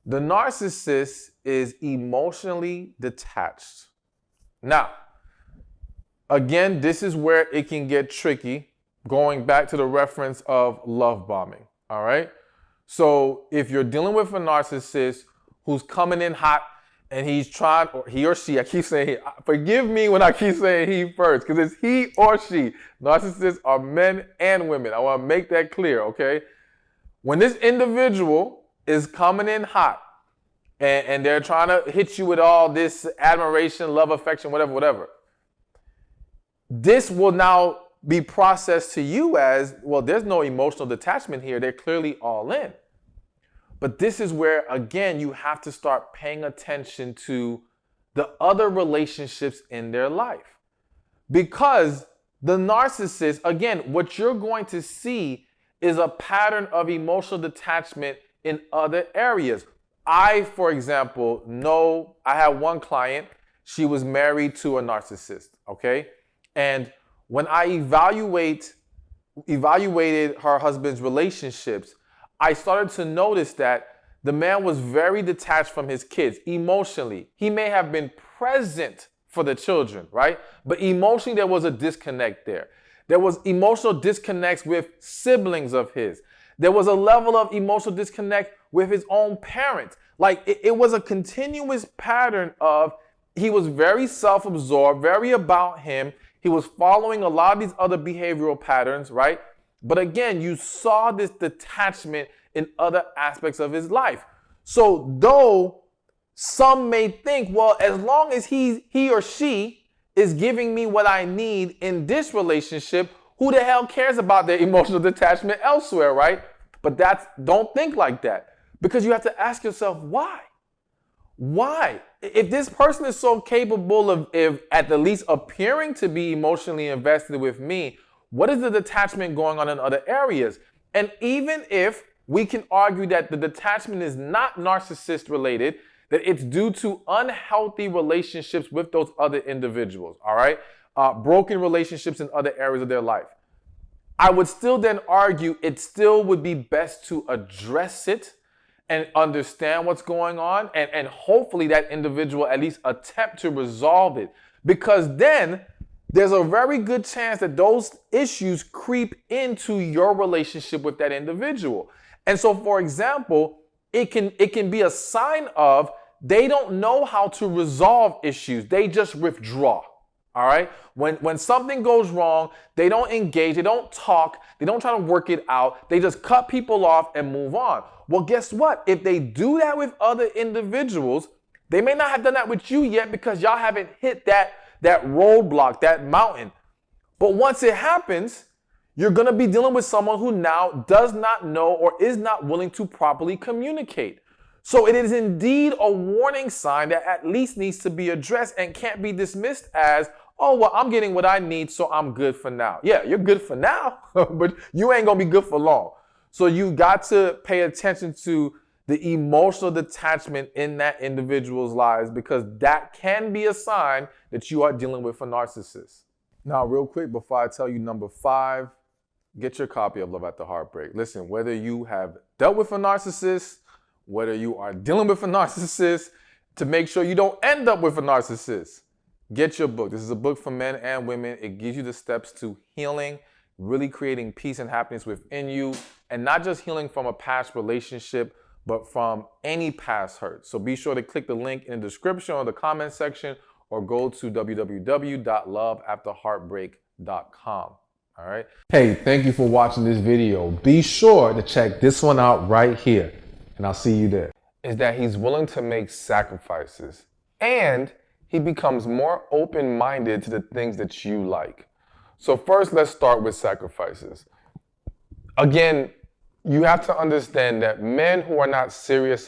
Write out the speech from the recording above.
The narcissist is emotionally detached. Now, again, this is where it can get tricky, going back to the reference of love bombing, all right? So if you're dealing with a narcissist who's coming in hot and he's trying, or he or she, I keep saying he, forgive me when I keep saying he first, because it's he or she. Narcissists are men and women. I want to make that clear, okay? When this individual is coming in hot and they're trying to hit you with all this admiration, love, affection, whatever, this will now be processed to you as, well, there's no emotional detachment here. They're clearly all in. But this is where, again, you have to start paying attention to the other relationships in their life. Because the narcissist, again, what you're going to see is a pattern of emotional detachment in other areas. I, for example, know I had one client, she was married to a narcissist, okay? And when I evaluated her husband's relationships, I started to notice that the man was very detached from his kids emotionally. He may have been present for the children, right? But emotionally, there was a disconnect there. There was emotional disconnects with siblings of his. There was a level of emotional disconnect with his own parents. Like it was a continuous pattern of, he was very self-absorbed, very about him. He was following a lot of these other behavioral patterns, right? But again, you saw this detachment in other aspects of his life. So though some may think, well, as long as he or she is giving me what I need in this relationship, who the hell cares about their emotional detachment elsewhere, right? But don't think like that, because you have to ask yourself, why? Why? If this person is so capable of, if at the least appearing to be emotionally invested with me, what is the detachment going on in other areas? And even if we can argue that the detachment is not narcissist related, that it's due to unhealthy relationships with those other individuals, all right? Broken relationships in other areas of their life. I would still then argue it still would be best to address it and understand what's going on, and hopefully that individual at least attempt to resolve it, because then there's a very good chance that those issues creep into your relationship with that individual. And so, for example, it can be a sign of they don't know how to resolve issues. They just withdraw. All right. When something goes wrong, they don't engage, they don't talk, they don't try to work it out. They just cut people off and move on. Well, guess what? If they do that with other individuals, they may not have done that with you yet because y'all haven't hit that roadblock, that mountain. But once it happens, you're going to be dealing with someone who now does not know or is not willing to properly communicate. So it is indeed a warning sign that at least needs to be addressed and can't be dismissed as, oh, well, I'm getting what I need, so I'm good for now. Yeah, you're good for now, but you ain't going to be good for long. So you got to pay attention to the emotional detachment in that individual's lives, because that can be a sign that you are dealing with a narcissist. Now, real quick, before I tell you number 5, get your copy of Love After Heartbreak. Listen, whether you have dealt with a narcissist, whether you are dealing with a narcissist, to make sure you don't end up with a narcissist, get your book. This is a book for men and women. It gives you the steps to healing, really creating peace and happiness within you, and not just healing from a past relationship, but from any past hurt. So be sure to click the link in the description or the comment section, or go to www.loveafterheartbreak.com. All right. Hey, thank you for watching this video. Be sure to check this one out right here, and I'll see you there. Is that he's willing to make sacrifices, and he becomes more open-minded to the things that you like. So first, let's start with sacrifices. Again, you have to understand that men who are not serious